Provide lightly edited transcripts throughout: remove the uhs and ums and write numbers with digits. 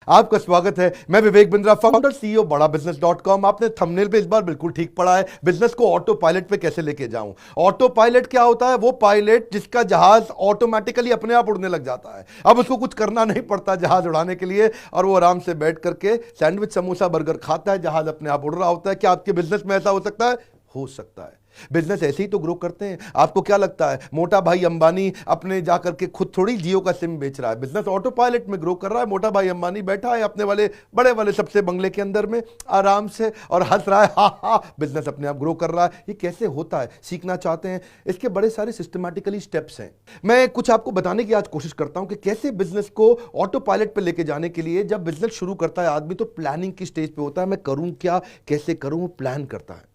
आपका स्वागत है। मैं विवेक बिंद्रा, फाउंडर सीईओ बड़ा बिजनेस.com। आपने थंबनेल पे इस बार बिल्कुल ठीक पढ़ा है। बिजनेस को ऑटो पायलट पे कैसे लेके जाऊं। ऑटो पायलट क्या होता है? वो पायलट जिसका जहाज ऑटोमेटिकली अपने आप उड़ने लग जाता है। अब उसको कुछ करना नहीं पड़ता जहाज उड़ाने के लिए, और वो आराम से बैठ करके सैंडविच, समोसा, बर्गर खाता है, जहाज अपने आप उड़ रहा होता है। क्या आपके बिजनेस में ऐसा हो सकता है? हो सकता है। बिजनेस ऐसे ही तो ग्रो करते हैं। आपको क्या लगता है मोटा भाई अंबानी अपने जाकर के खुद थोड़ी जियो का सिम बेच रहा है? बिजनेस ऑटो पायलट में ग्रो कर रहा है। मोटा भाई अंबानी बैठा है अपने वाले बड़े वाले सबसे बंगले के अंदर में आराम से और हंस रहा है, हा हा। बिजनेस अपने आप ग्रो कर रहा है। ये कैसे होता है? सीखना चाहते हैं? इसके बड़े सारे सिस्टमैटिकली स्टेप्स हैं। मैं कुछ आपको बताने की आज कोशिश करता हूं कि कैसे बिजनेस को ऑटो पायलट पे लेके जाने के लिए जब बिजनेस शुरू करता है आदमी तो प्लानिंग की स्टेज पे होता है। मैं करूं क्या, कैसे करूं, वो प्लान करता है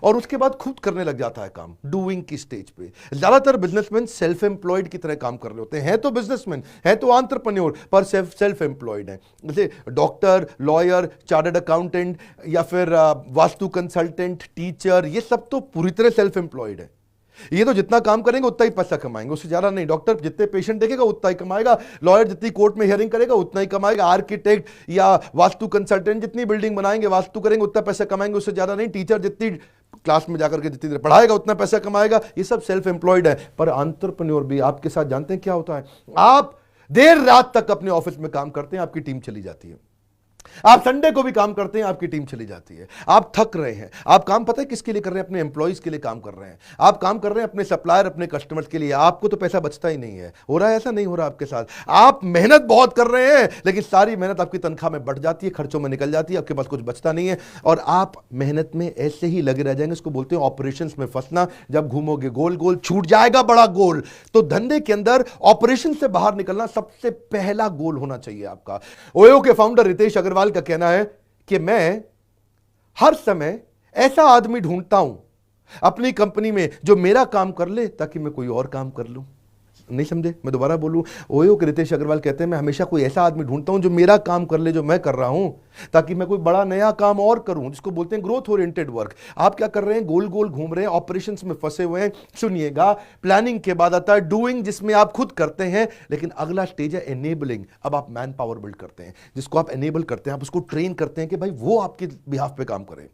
और उसके बाद खुद करने लग जाता है काम, डूइंग की स्टेज पे। ज्यादातर बिजनेसमैन सेल्फ एम्प्लॉयड की तरह काम कर रहे होते हैं तो बिजनेसमैन है तो एंटरप्रेन्योर, पर सेल्फ एम्प्लॉयड है। जैसे डॉक्टर, लॉयर, चार्टर्ड अकाउंटेंट या फिर वास्तु कंसल्टेंट, टीचर, ये सब तो पूरी तरह सेल्फ एम्प्लॉयड है। ये तो जितना काम करेंगे उतना ही पैसा कमाएंगे, उससे ज्यादा नहीं। डॉक्टर जितने पेशेंट देखेगा उतना ही कमाएगा, लॉयर जितनी कोर्ट में हियरिंग करेगा उतना ही कमाएगा, आर्किटेक्ट या वास्तु कंसल्टेंट जितनी बिल्डिंग बनाएंगे, वास्तु करेंगे, उतना पैसा कमाएंगे, उससे ज्यादा नहीं। टीचर जितनी क्लास में जाकर के जितनी देर पढ़ाएगा उतना पैसा कमाएगा। ये सब सेल्फ एम्प्लॉयड है। पर एंटरप्रेन्योर भी आपके साथ जानते हैं क्या होता है? आप देर रात तक अपने ऑफिस में काम करते हैं, आपकी टीम चली जाती है। आप संडे को भी काम करते हैं, आपकी टीम चली जाती है। आप थक रहे हैं। आप काम पता है किसके लिए कर रहे हैं? अपने एम्प्लॉइज के लिए काम कर रहे हैं। आप काम कर रहे हैं अपने सप्लायर, अपने कस्टमर्स के लिए। आपको तो पैसा बचता ही नहीं है। हो रहा है ऐसा? नहीं हो रहा आपके साथ। आप मेहनत बहुत कर रहे हैं लेकिन सारी मेहनत आपकी तनख्वाह में बढ़ जाती है, खर्चों में निकल जाती है, आपके पास कुछ बचता नहीं है और आप मेहनत में ऐसे ही लगे रह जाएंगे। इसको बोलते हैं ऑपरेशंस में फंसना। जब घूमोगे गोल गोल, छूट जाएगा बड़ा गोल। तो धंधे के अंदर ऑपरेशन से बाहर निकलना सबसे पहला गोल होना चाहिए आपका। ओयो के फाउंडर रितेश अग्रवाल का कहना है कि मैं हर समय ऐसा आदमी ढूंढता हूं अपनी कंपनी में जो मेरा काम कर ले ताकि मैं कोई और काम कर लूं। नहीं समझे? मैं दोबारा बोलूं। ओयो के रितेश अग्रवाल कहते हैं मैं हमेशा कोई ऐसा आदमी ढूंढता हूं जो मेरा काम कर ले जो मैं कर रहा हूं, ताकि मैं कोई बड़ा नया काम और करूं, जिसको बोलते हैं ग्रोथ ओरिएंटेड वर्क। आप क्या कर रहे हैं? गोल गोल घूम रहे हैं, ऑपरेशंस में फंसे हुए हैं। सुनिएगा, प्लानिंग के बाद आता है डूइंग, जिसमें आप खुद करते हैं। लेकिन अगला स्टेज है एनेबलिंग। अब आप मैन पावर बिल्ड करते हैं। जिसको आप एनेबल करते हैं, आप उसको ट्रेन करते हैं कि भाई वो आपके बिहाफ पे काम करे।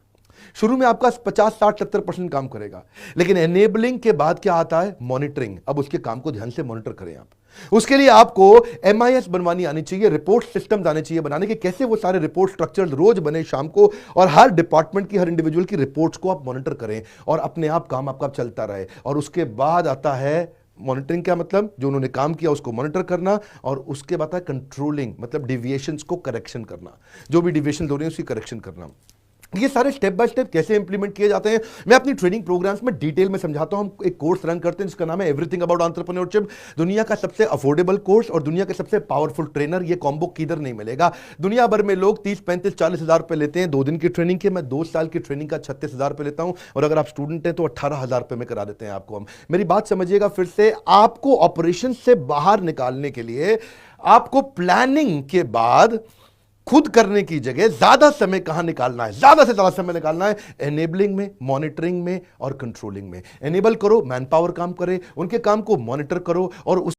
शुरू में आपका 50, 60, 70% काम करेगा, लेकिन एनेबलिंग के बाद क्या आता है? मॉनिटरिंग। अब उसके काम को ध्यान से मॉनिटर करें आप। उसके लिए आपको MIS बनवानी आनी चाहिए, रिपोर्ट सिस्टम आने चाहिए बनाने के। कैसे? वो सारे रिपोर्ट स्ट्रक्चर रोज बने शाम को, और हर डिपार्टमेंट की, हर इंडिविजुअल की रिपोर्ट्स को आप मॉनिटर करें और अपने आप काम आपका चलता रहे। और उसके बाद आता है मॉनिटरिंग। क्या मतलब? जो उन्होंने काम किया उसको मॉनिटर करना, और उसके बाद है कंट्रोलिंग, मतलब डिविएशंस को करेक्शन करना। जो भी डिविएशन हो रही है उसकी करेक्शन करना। ये सारे स्टेप बाय स्टेप कैसे इंप्लीमेंट किए जाते हैं मैं अपनी ट्रेनिंग प्रोग्राम्स में डिटेल में समझाता हूं। हम एक कोर्स रन करते हैं जिसका नाम है एवरीथिंग अबाउट एंटरप्रेन्योरशिप। दुनिया का सबसे अफोर्डेबल कोर्स और दुनिया के सबसे पावरफुल ट्रेनर, ये कॉम्बो किधर नहीं मिलेगा। दुनिया भर में लोग 30, 35, 40 हजार रुपए लेते हैं 2 दिन की ट्रेनिंग के। मैं 2 साल की ट्रेनिंग का 36 हजार रुपए लेता हूं, और अगर आप स्टूडेंट हैं तो 18 हजार रुपए में करा देते हैं आपको हम। मेरी बात समझिएगा फिर से। आपको ऑपरेशन से बाहर निकालने के लिए आपको प्लानिंग के बाद खुद करने की जगह ज्यादा समय कहां निकालना है? ज्यादा से ज्यादा समय निकालना है एनेबलिंग में, मॉनिटरिंग में और कंट्रोलिंग में। एनेबल करो, मैन पावर काम करे, उनके काम को मॉनिटर करो, और उस